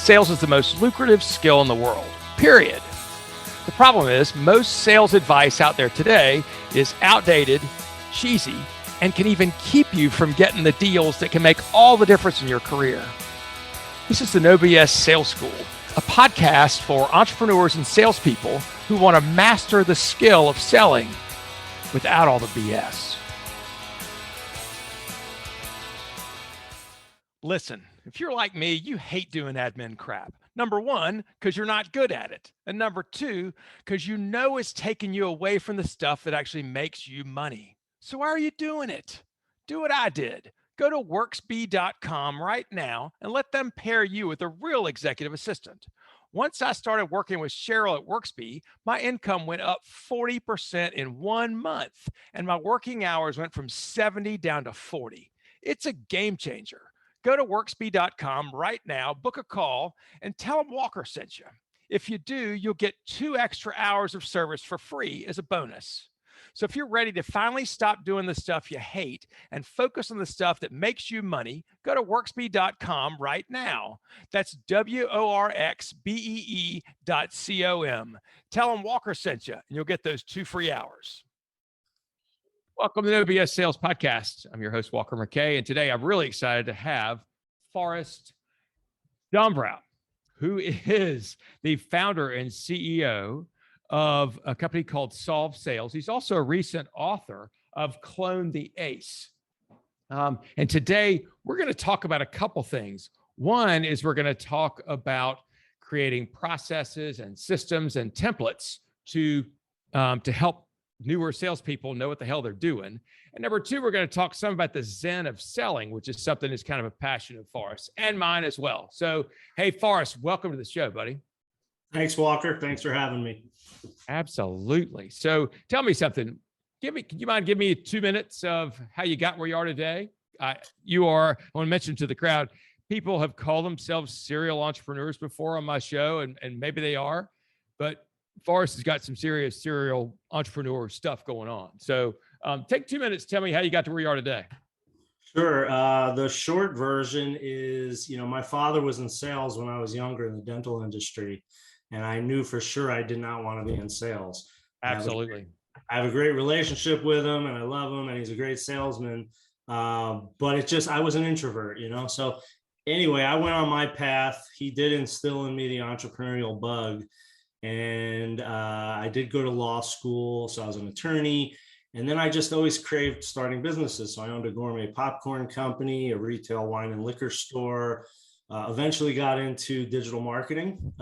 Sales is the most lucrative skill in the world, period. The problem is most sales advice out there today is outdated, cheesy, and can even keep you from getting the deals that can make all the difference in your career. This is the No BS Sales School, a podcast for entrepreneurs and salespeople who want to master the skill of selling without all the BS. Listen, if you're like me, you hate doing admin crap. Number one, because you're not good at it. And number two, because you know it's taking you away from the stuff that actually makes you money. So why are you doing it? Do what I did. Go to worksby.com right now and let them pair you with a real executive assistant. Once I started working with Cheryl at Worksby, my income went up 40% in 1 month, and my working hours went from 70 down to 40. It's a game changer. Go to worksby.com right now, book a call, and tell them Walker sent you. If you do, you'll get 2 extra hours of service for free as a bonus. So if you're ready to finally stop doing the stuff you hate and focus on the stuff that makes you money, go to worksby.com right now. That's WORXBEE.com. Tell them Walker sent you, and you'll get those 2 free hours. Welcome to the No BS Sales Podcast. I'm your host, Walker McKay, and today I'm really excited to have Forrest Dombrow, who is the founder and CEO of a company called Solve Sales. He's also a recent author of Clone the Ace. And today we're going to talk about a couple things. One is we're going to talk about creating processes and systems and templates to help newer salespeople know what the hell they're doing. And number two, we're going to talk some about the Zen of selling, which is something that's kind of a passion of Forrest and mine as well. So, hey, Forrest, welcome to the show, buddy. Thanks, Walker. Thanks for having me. Absolutely. So tell me something. Can you mind giving me 2 minutes of how you got where you are today? I want to mention to the crowd, people have called themselves serial entrepreneurs before on my show, and maybe they are, but Forrest has got some serious serial entrepreneur stuff going on. So take 2 minutes. Tell me how you got to where you are today. Sure. The short version is, my father was in sales when I was younger in the dental industry, and I knew for sure I did not want to be in sales. Absolutely. I have a great relationship with him, and I love him, and he's a great salesman. But I was an introvert, So anyway, I went on my path. He did instill in me the entrepreneurial bug. And I did go to law school, so I was an attorney. And then I just always craved starting businesses. So I owned a gourmet popcorn company, a retail wine and liquor store, eventually got into digital marketing,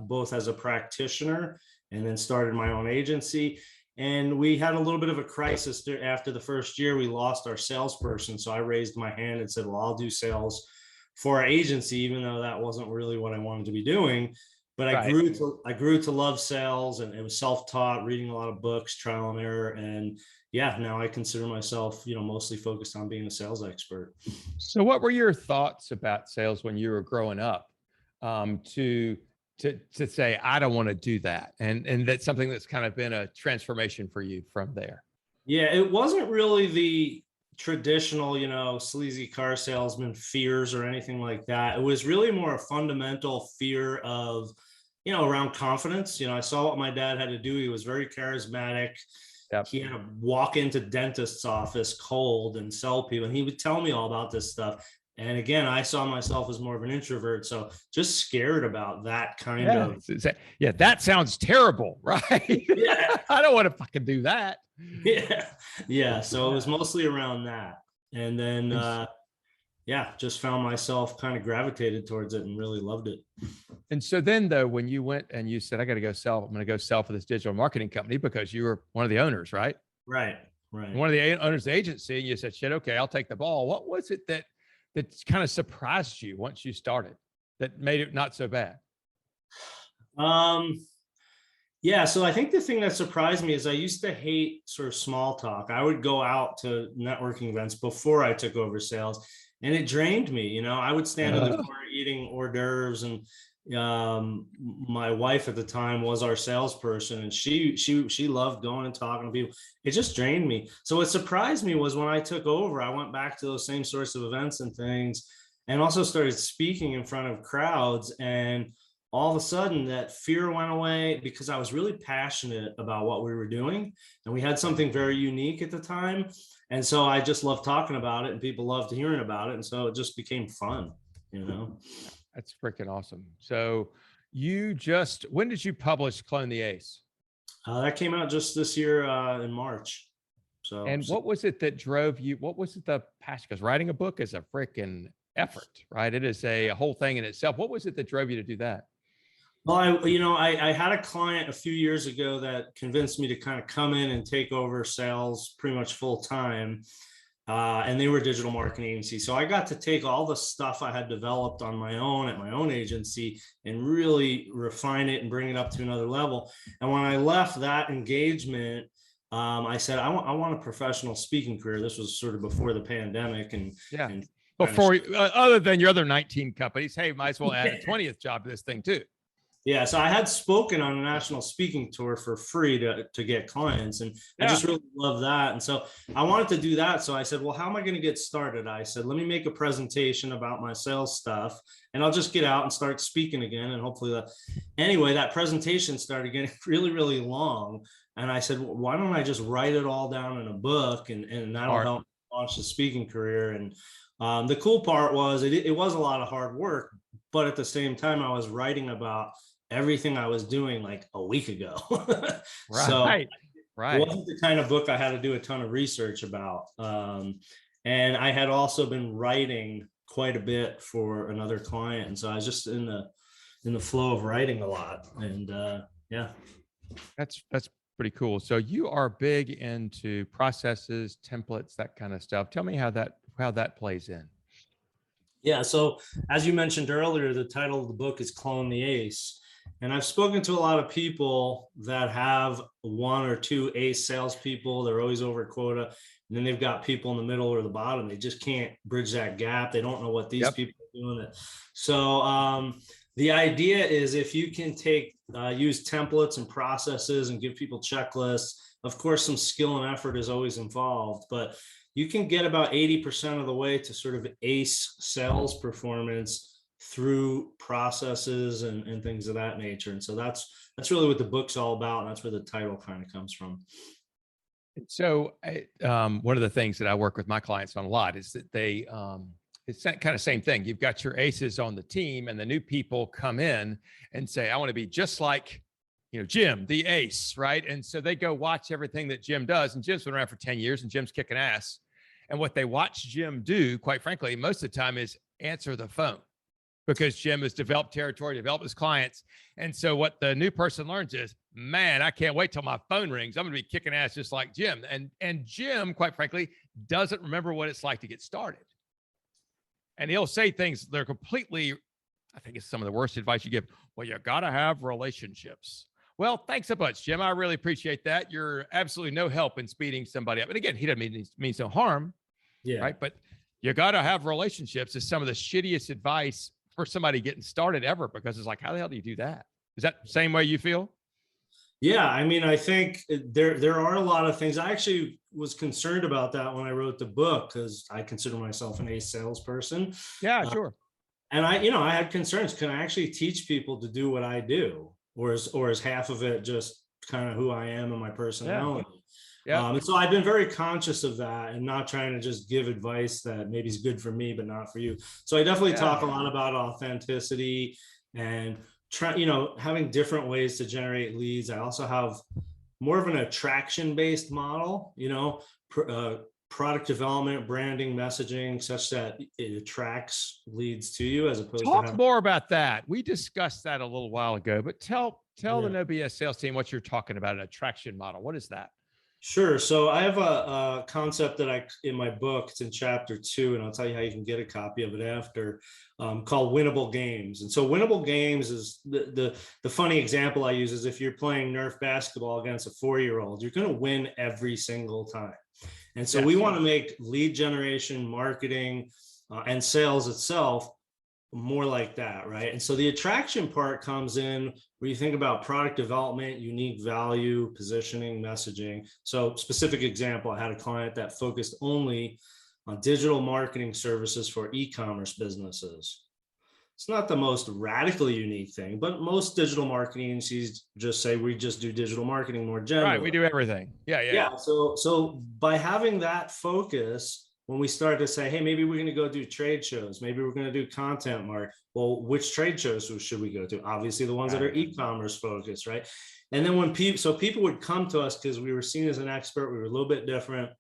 both as a practitioner and then started my own agency. And we had a little bit of a crisis after the first year. We lost our salesperson. So I raised my hand and said, well, I'll do sales for our agency, even though that wasn't really what I wanted to be doing. But I grew to love sales, and it was self-taught, reading a lot of books, trial and error. And yeah, now I consider myself, mostly focused on being a sales expert. So what were your thoughts about sales when you were growing up, to say, I don't want to do that? And that's something that's kind of been a transformation for you from there. Yeah, it wasn't really the traditional, sleazy car salesman fears or anything like that. It was really more a fundamental fear of, around confidence. I saw what my dad had to do. He was very charismatic. Yep. He had to walk into dentist's office cold and sell people. And he would tell me all about this stuff. And again, I saw myself as more of an introvert. So just scared about that kind of. Yeah, that sounds terrible, right? Yeah. I don't want to fucking do that. Yeah. So it was mostly around that. And then, just found myself kind of gravitated towards it and really loved it. And so then though, when you went and you said, I'm going to go sell for this digital marketing company, because you were one of the owners, right? Right. One of the owners of the agency, and you said, shit, okay, I'll take the ball. What was it that kind of surprised you once you started that made it not so bad? Yeah. So I think the thing that surprised me is I used to hate sort of small talk. I would go out to networking events before I took over sales, and it drained me. I would stand in the corner eating hors d'oeuvres, and my wife at the time was our salesperson, and she loved going and talking to people. It just drained me. So what surprised me was when I took over, I went back to those same sorts of events and things, and also started speaking in front of crowds. And all of a sudden that fear went away because I was really passionate about what we were doing. And we had something very unique at the time. And so I just loved talking about it and people loved hearing about it. And so it just became fun, you know? That's freaking awesome. So when did you publish Clone the Ace? That came out just this year in March. And what was it that drove you? What was it the passion? Because writing a book is a freaking effort, right? It is a whole thing in itself. What was it that drove you to do that? Well, I had a client a few years ago that convinced me to kind of come in and take over sales pretty much full time. And they were a digital marketing agency. So I got to take all the stuff I had developed on my own at my own agency and really refine it and bring it up to another level. And when I left that engagement, I said, I want a professional speaking career. This was sort of before the pandemic. And before, other than your other 19 companies, hey, might as well add a 20th job to this thing too. Yeah, so I had spoken on a national speaking tour for free to get clients, and I just really love that. And so I wanted to do that. So I said, well, how am I going to get started? I said, let me make a presentation about my sales stuff, and I'll just get out and start speaking again. And hopefully anyway, that presentation started getting really, really long. And I said, well, why don't I just write it all down in a book, and that'll help launch the speaking career. And the cool part was it was a lot of hard work, but at the same time, I was writing about everything I was doing like a week ago. So it wasn't the kind of book I had to do a ton of research about. And I had also been writing quite a bit for another client. And so I was just in the flow of writing a lot. And that's pretty cool. So you are big into processes, templates, that kind of stuff. Tell me how that plays in. Yeah. So as you mentioned earlier, the title of the book is Clone the Ace. And I've spoken to a lot of people that have one or two ace salespeople. They're always over quota. And then they've got people in the middle or the bottom. They just can't bridge that gap. They don't know what these people are doing. So the idea is if you can use templates and processes and give people checklists, of course, some skill and effort is always involved, but you can get about 80% of the way to sort of ace sales performance through processes and things of that nature. And so that's really what the book's all about. And that's where the title kind of comes from. So one of the things that I work with my clients on a lot is that it's that kind of same thing. You've got your aces on the team and the new people come in and say, I want to be just like, Jim, the ace, right? And so they go watch everything that Jim does. And Jim's been around for 10 years and Jim's kicking ass. And what they watch Jim do, quite frankly, most of the time is answer the phone, because Jim has developed territory, developed his clients. And so what the new person learns is, man, I can't wait till my phone rings. I'm going to be kicking ass just like Jim. And Jim, quite frankly, doesn't remember what it's like to get started. And he'll say things that are completely, I think it's some of the worst advice you give. Well, you got to have relationships. Well, thanks a bunch, Jim. I really appreciate that. You're absolutely no help in speeding somebody up. And again, he doesn't means no harm, right? But you got to have relationships is some of the shittiest advice for somebody getting started ever, because it's like, how the hell do you do that? Is that the same way you feel? Yeah, I mean, I think there are a lot of things. I actually was concerned about that when I wrote the book, because I consider myself an ace salesperson. Yeah, sure. And I had concerns. Can I actually teach people to do what I do, or is half of it just kind of who I am and my personality? And so I've been very conscious of that and not trying to just give advice that maybe is good for me but not for you. So I definitely talk a lot about authenticity and having different ways to generate leads. I also have more of an attraction-based model, product development, branding, messaging, such that it attracts leads to you, as opposed to talk more about that. We discussed that a little while ago, but tell the No BS sales team what you're talking about, an attraction model. What is that? Sure. So I have a concept that in my book, it's in chapter 2, and I'll tell you how you can get a copy of it after, called winnable games. And so winnable games is the funny example I use is if you're playing Nerf basketball against a 4-year-old, you're going to win every single time. And so we want to make lead generation, marketing, and sales itself more like that, right? And so the attraction part comes in where you think about product development, unique value, positioning, messaging. So specific example, I had a client that focused only on digital marketing services for e-commerce businesses. It's not the most radically unique thing, but most digital marketing agencies just say we just do digital marketing more generally. Right. We do everything. Yeah. So by having that focus, when we start to say, hey, maybe we're going to go do trade shows, maybe we're going to do content mark. Well, which trade shows should we go to? Obviously, the ones that are e-commerce focused, right? And then when people would come to us because we were seen as an expert, we were a little bit different,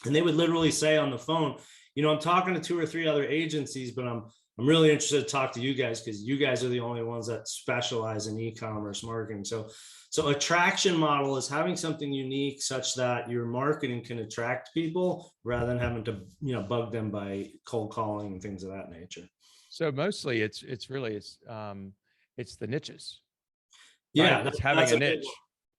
and they would literally say on the phone, I'm talking to 2 or 3 other agencies, but I'm really interested to talk to you guys because you guys are the only ones that specialize in e-commerce marketing. So attraction model is having something unique such that your marketing can attract people rather than having to, bug them by cold calling and things of that nature. So mostly it's the niches. Yeah. Right? It's having a niche.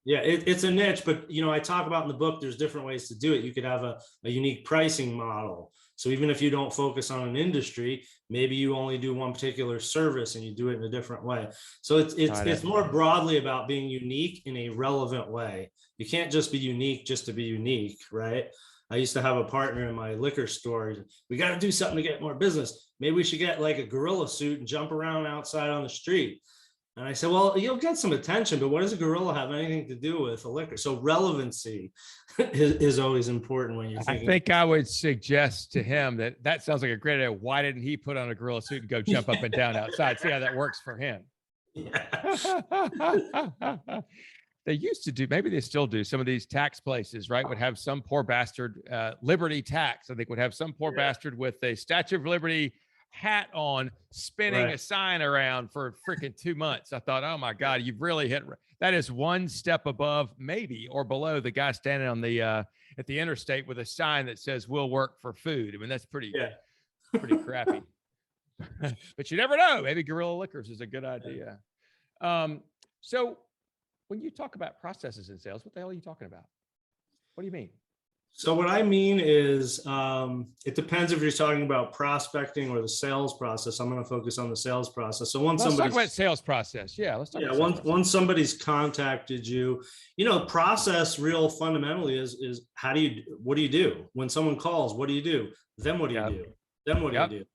Yeah, it's a niche, but I talk about in the book, there's different ways to do it. You could have a unique pricing model. So even if you don't focus on an industry, maybe you only do one particular service and you do it in a different way. So it's more broadly about being unique in a relevant way. You can't just be unique just to be unique, right? I used to have a partner in my liquor store. We got to do something to get more business. Maybe we should get like a gorilla suit and jump around outside on the street. And I said, well, you'll get some attention, but what does a gorilla have anything to do with a liquor? So relevancy is always important when you're thinking. I think I would suggest to him that sounds like a great idea. Why didn't he put on a gorilla suit and go jump up and down outside? See how that works for him. Yeah. They used to do, maybe they still do, some of these tax places, right, would have some poor bastard, Liberty Tax, I think would have some poor bastard with a Statue of Liberty hat on, spinning a sign around for freaking 2 months. I thought, oh my God, you've really hit, that is one step above maybe or below the guy standing on the at the interstate with a sign that says we'll work for food. I mean, that's pretty crappy. But you never know, maybe Guerrilla Liquors is a good idea. So when you talk about processes in sales, what the hell are you talking about? What do you mean? So what I mean is, it depends if you're talking about prospecting or the sales process. I'm going to focus on the sales process. So let's talk about sales process. Yeah, let's talk. Yeah, once somebody's contacted you, process real fundamentally is what do you do when someone calls? What do you do? Then what do you do? Then what do you do?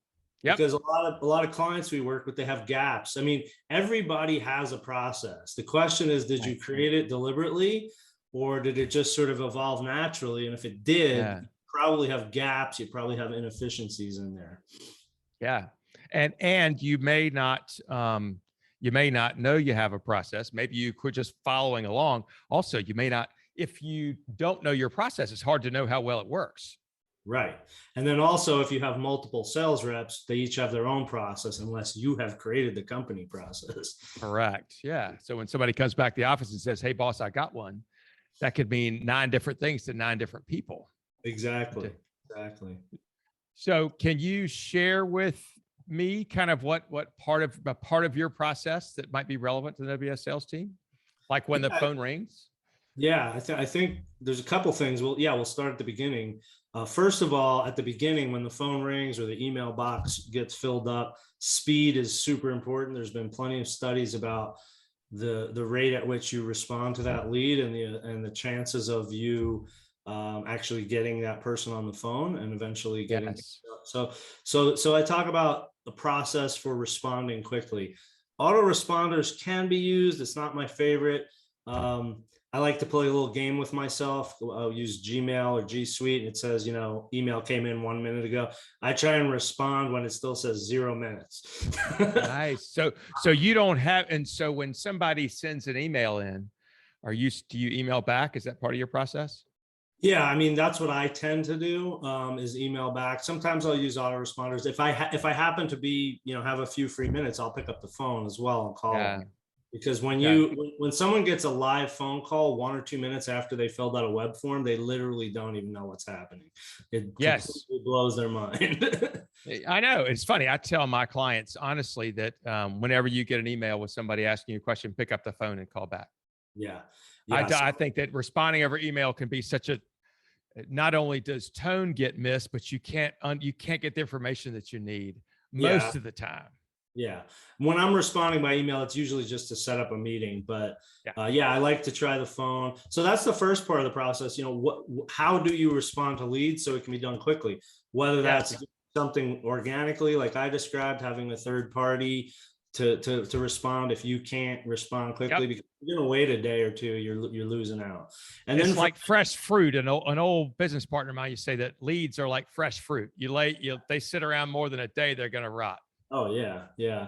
Because a lot of clients we work with, they have gaps. I mean, everybody has a process. The question is, did you create it deliberately? Or did it just sort of evolve naturally? And if it did, you probably have gaps. You probably have inefficiencies in there. Yeah. And you may not know you have a process. Maybe you quit just following along. Also, you may not, if you don't know your process, it's hard to know how well it works. Right. And then also, if you have multiple sales reps, they each have their own process unless you have created the company process. Correct. Yeah. So when somebody comes back to the office and says, hey, boss, I got one, that could mean 9 different things to 9 different people. Exactly. So can you share with me kind of what part of your process that might be relevant to the WS sales team? Like when the phone rings? Yeah, I think there's a couple things. We'll start at the beginning. First of all, at the beginning, when the phone rings or the email box gets filled up, speed is super important. There's been plenty of studies about the rate at which you respond to that lead and the chances of you actually getting that person on the phone and eventually getting so I talk about the process for responding quickly. Autoresponders can be used. It's not my favorite. I like to play a little game with myself. I'll use Gmail or G Suite and it says, email came in 1 minute ago. I try and respond when it still says 0 minutes. Nice. So you don't have, and so when somebody sends an email in, do you email back? Is that part of your process? Yeah, I mean, that's what I tend to do, is email back. Sometimes I'll use autoresponders. If I happen to be, have a few free minutes, I'll pick up the phone as well and call them. Because when someone gets a live phone call 1 or 2 minutes after they filled out a web form, they literally don't even know what's happening. It completely blows their mind. I know. It's funny. I tell my clients, honestly, that whenever you get an email with somebody asking you a question, pick up the phone and call back. Yeah. I think that responding over email can be not only does tone get missed, but you can't get the information that you need most of the time. Yeah. When I'm responding by email, it's usually just to set up a meeting. But Yeah. yeah, I like to try the phone. So that's the first part of the process. How do you respond to leads so it can be done quickly? Whether Yes. that's something organically, like I described, having a third party to respond if you can't respond quickly, Yep. because you're going to wait a day or two, you're losing out. And It's then like fresh fruit. An old business partner of mine used to say that leads are like fresh fruit. They sit around more than a day, they're going to rot. oh yeah, yeah.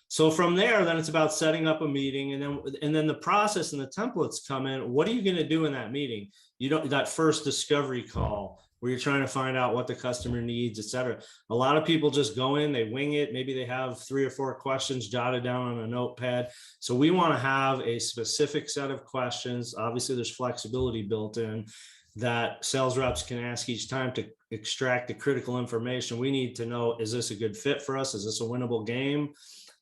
So from there, then it's about setting up a meeting, and then the process and the templates come in. What are you going to do in that meeting? You don't that first discovery call where you're trying to find out what the customer needs, et cetera. A lot of people just go in, they wing it. Maybe they have 3 or 4 questions jotted down on a notepad. So we want to have a specific set of questions. Obviously, there's flexibility built in that sales reps can ask each time to extract the critical information. We need to know, is this a good fit for us? Is this a winnable game?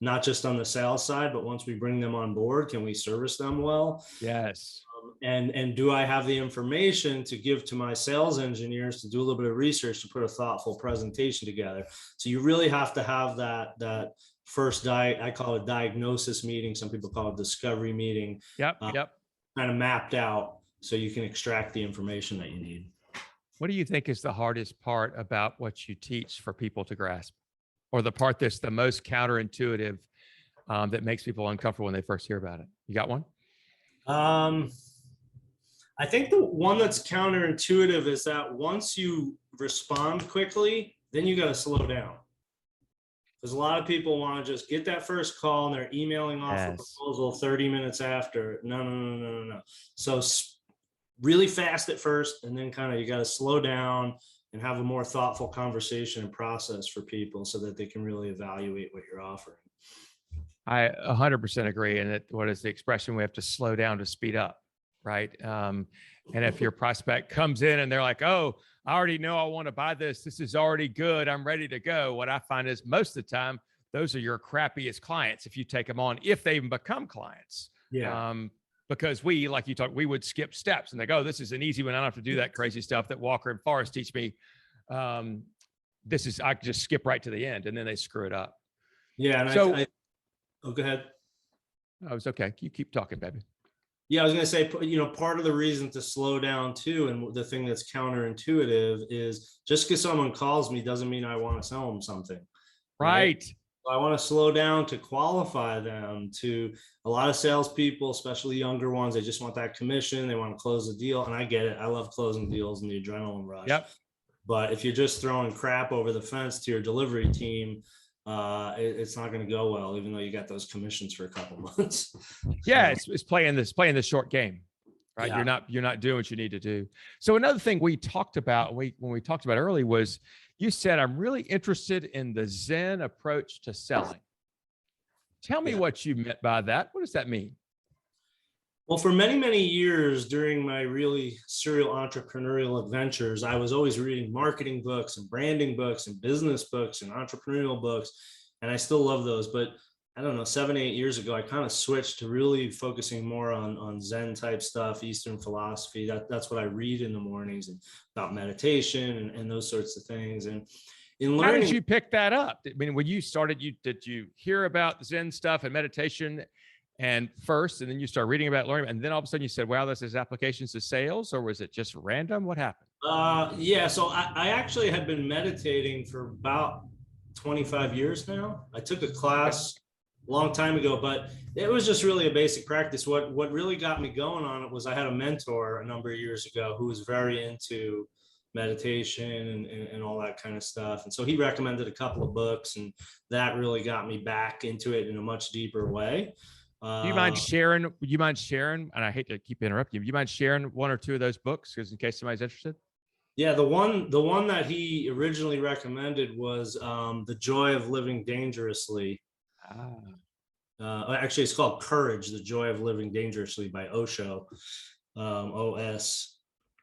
Not just on the sales side, but once we bring them on board, can we service them well? Yes. And do I have the information to give to my sales engineers to do a little bit of research to put a thoughtful presentation together? So you really have to have that first I call it diagnosis meeting. Some people call it discovery meeting. Yep. Yep. Kind of mapped out so you can extract the information that you need. What do you think is the hardest part about what you teach for people to grasp, or the part that's the most counterintuitive, that makes people uncomfortable when they first hear about it? You got one? I think the one that's counterintuitive is that once you respond quickly, then you got to slow down. Because a lot of people want to just get that first call and they're emailing off a proposal 30 minutes after. No. So really fast at first, and then kind of you got to slow down and have a more thoughtful conversation and process for people so that they can really evaluate what you're offering. I 100% agree. And what is the expression? We have to slow down to speed up, right? And if your prospect comes in and they're like, oh, I already know I want to buy this. This is already good. I'm ready to go. What I find is most of the time, those are your crappiest clients if you take them on, if they even become clients. Yeah. Because we, like you talked, we would skip steps and they go, this is an easy one. I don't have to do that crazy stuff that Walker and Forrest teach me. I can just skip right to the end, and then they screw it up. Yeah. And so, oh, go ahead. I was okay. You keep talking, baby. Yeah, I was going to say, part of the reason to slow down too, and the thing that's counterintuitive is just because someone calls me doesn't mean I want to sell them something. Right. I want to slow down to qualify them. To a lot of salespeople, especially younger ones, they just want that commission. They want to close the deal. And I get it. I love closing deals and the adrenaline rush. Yep. But if you're just throwing crap over the fence to your delivery team, it's not going to go well, even though you got those commissions for a couple months. Yeah, it's playing the short game, right? Yeah. You're not doing what you need to do. So another thing we talked about when we talked about early was, you said, I'm really interested in the Zen approach to selling. Tell me what you meant by that. What does that mean? Well, for many, many years during my really serial entrepreneurial adventures, I was always reading marketing books and branding books and business books and entrepreneurial books. And I still love those. But I don't know, 7, 8 years ago, I kind of switched to really focusing more on Zen type stuff, Eastern philosophy. That's what I read in the mornings, and about meditation and those sorts of things. And in learning, how did you pick that up? I mean, when you started, did you hear about Zen stuff and meditation and then you start reading about learning, and then all of a sudden you said, wow, this is applications to sales? Or was it just random? What happened? Yeah, so I actually had been meditating for about 25 years now. I took a class a long time ago, but it was just really a basic practice. What really got me going on it was I had a mentor a number of years ago who was very into meditation and all that kind of stuff. And so he recommended a couple of books, and that really got me back into it in a much deeper way. Do you mind sharing? Would you mind sharing? And I hate to keep interrupting you. Do you mind sharing 1 or 2 of those books, because in case somebody's interested? Yeah, the one that he originally recommended was The Joy of Living Dangerously. Actually, it's called Courage: The Joy of Living Dangerously by Osho, Osho.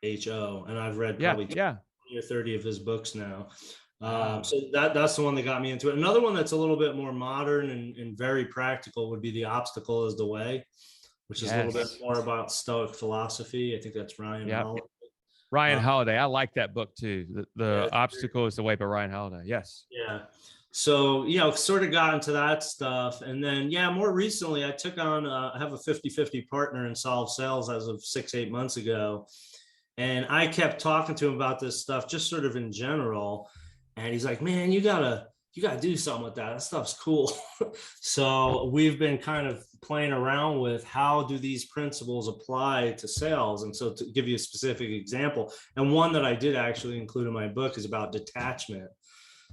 And I've read probably 20 or 30 of his books now. So that's the one that got me into it. Another one that's a little bit more modern and very practical would be The Obstacle is the Way, which is a little bit more about Stoic philosophy. I think that's Ryan Holiday. Ryan Holiday. I like that book too. The Obstacle is the Way by Ryan Holiday. Yes. Yeah. So, sort of got into that stuff. And then, more recently, I took on, I have a 50-50 partner in Solve Sales as of 6-8 months ago. And I kept talking to him about this stuff, just sort of in general. And he's like, man, you gotta do something with that. That stuff's cool. So we've been kind of playing around with how do these principles apply to sales. And so to give you a specific example, and one that I did actually include in my book is about detachment.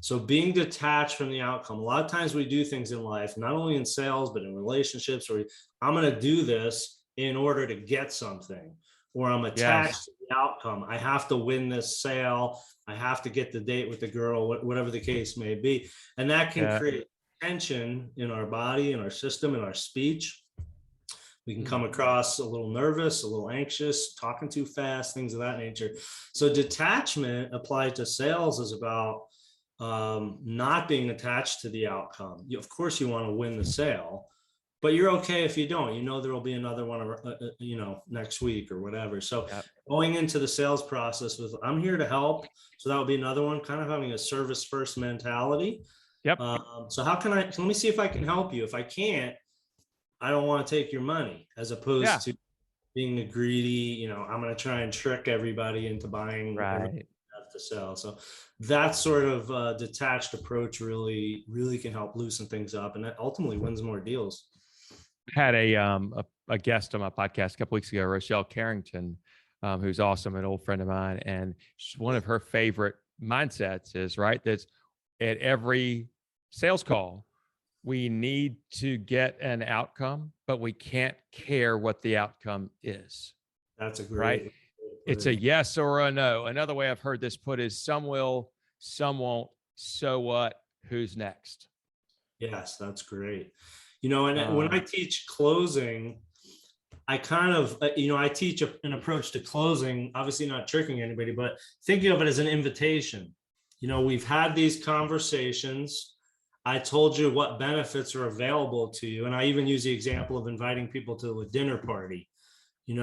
So being detached from the outcome. A lot of times we do things in life, not only in sales, but in relationships, where I'm going to do this in order to get something, or I'm attached Yes. to the outcome. I have to win this sale. I have to get the date with the girl, whatever the case may be. And that can Yeah. create tension in our body, in our system, in our speech. We can come Mm. across a little nervous, a little anxious, talking too fast, things of that nature. So detachment applied to sales is about not being attached to the outcome. Of course, you want to win the sale, but you're okay if you don't. There will be another one, next week or whatever. So Yep. going into the sales process with, I'm here to help. So that would be another one, kind of having a service first mentality. Yep. So let me see if I can help you. If I can't, I don't want to take your money, as opposed Yeah. to being a greedy, I'm going to try and trick everybody into buying everything Right. to sell. So that sort of detached approach really, really can help loosen things up, and that ultimately wins more deals. Had a guest on my podcast a couple weeks ago, Rochelle Carrington, who's awesome, an old friend of mine, and one of her favorite mindsets is that's at every sales call, we need to get an outcome, but we can't care what the outcome is. That's a great, right? It's a yes or a no. Another way I've heard this put is some will, some won't. So what? Who's next? Yes, that's great. And when I teach closing, I kind of, I teach an approach to closing, obviously not tricking anybody, but thinking of it as an invitation. We've had these conversations. I told you what benefits are available to you. And I even use the example of inviting people to a dinner party. You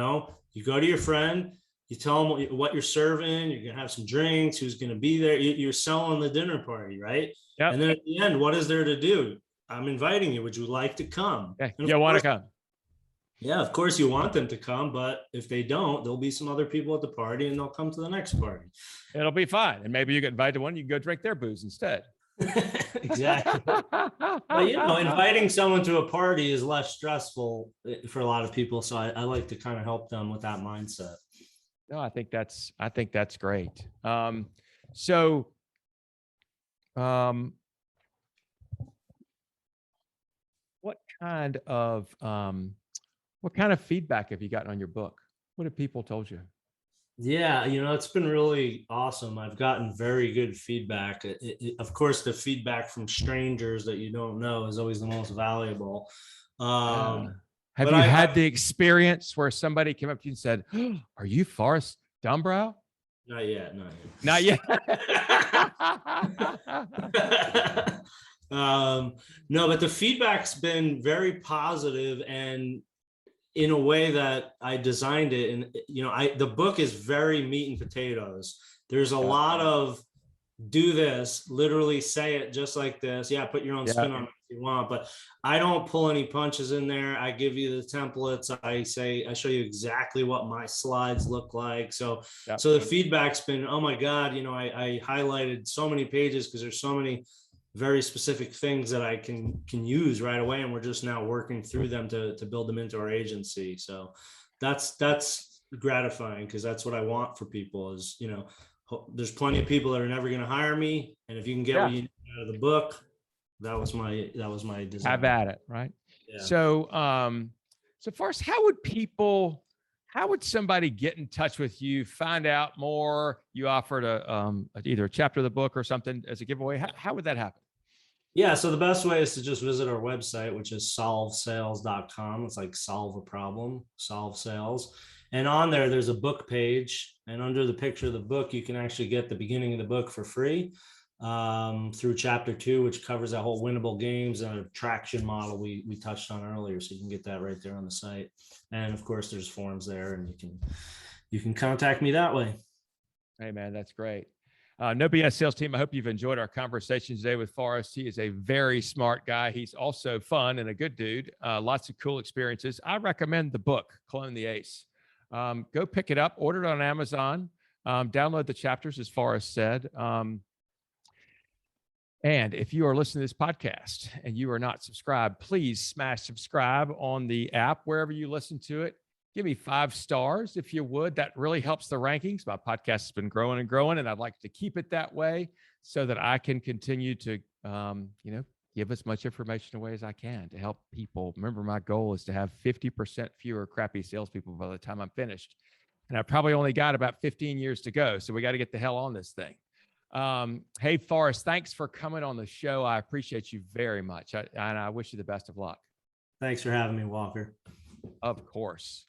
go to your friend, you tell them what you're serving, you're going to have some drinks, who's going to be there. You're selling the dinner party, right? Yep. And then at the end, what is there to do? I'm inviting you. Would you like to come? Yeah, you want to come. Yeah, of course you want them to come, but if they don't, there'll be some other people at the party and they'll come to the next party. It'll be fine. And maybe you get invited to one, you can go drink their booze instead. Exactly. But inviting someone to a party is less stressful for a lot of people. So I like to kind of help them with that mindset. No, I think that's great. So what kind of feedback have you gotten on your book? What have people told you? Yeah, it's been really awesome. I've gotten very good feedback. Of course, the feedback from strangers that you don't know is always the most valuable. Have you had the experience where somebody came up to you and said, oh, "Are you Forrest Dombrow?" Not yet. Not yet. No, but the feedback's been very positive, and in a way that I designed it. And, the book is very meat and potatoes. There's a lot of do this, literally say it just like this. Yeah, put your own spin on it if you want, but I don't pull any punches in there. I give you the templates. I show you exactly what my slides look like. So the feedback's been, oh my God, I highlighted so many pages because there's so many very specific things that I can use right away. And we're just now working through them to build them into our agency. So that's gratifying, because that's what I want for people is, there's plenty of people that are never going to hire me. And if you can get what you need out of the book, that was my design. Have at it. Right. Yeah. So first, how would somebody get in touch with you, find out more? You offered either a chapter of the book or something as a giveaway. How would that happen? Yeah, so the best way is to just visit our website, which is solvesales.com. It's like solve a problem, solve sales. And on there's a book page. And under the picture of the book, you can actually get the beginning of the book for free through chapter 2, which covers that whole winnable games and attraction model we touched on earlier. So you can get that right there on the site. And of course, there's forms there, and you can contact me that way. Hey, man, that's great. No BS Sales Team, I hope you've enjoyed our conversation today with Forrest. He is a very smart guy. He's also fun and a good dude. Lots of cool experiences. I recommend the book, Clone the Ace. Go pick it up, order it on Amazon, download the chapters, as Forrest said. And if you are listening to this podcast and you are not subscribed, please smash subscribe on the app, wherever you listen to it. Give me 5 stars if you would. That really helps the rankings. My podcast has been growing and growing, and I'd like to keep it that way so that I can continue to, give as much information away as I can to help people. Remember, my goal is to have 50% fewer crappy salespeople by the time I'm finished. And I probably only got about 15 years to go. So we got to get the hell on this thing. Hey, Forrest, thanks for coming on the show. I appreciate you very much. And I wish you the best of luck. Thanks for having me, Walker. Of course.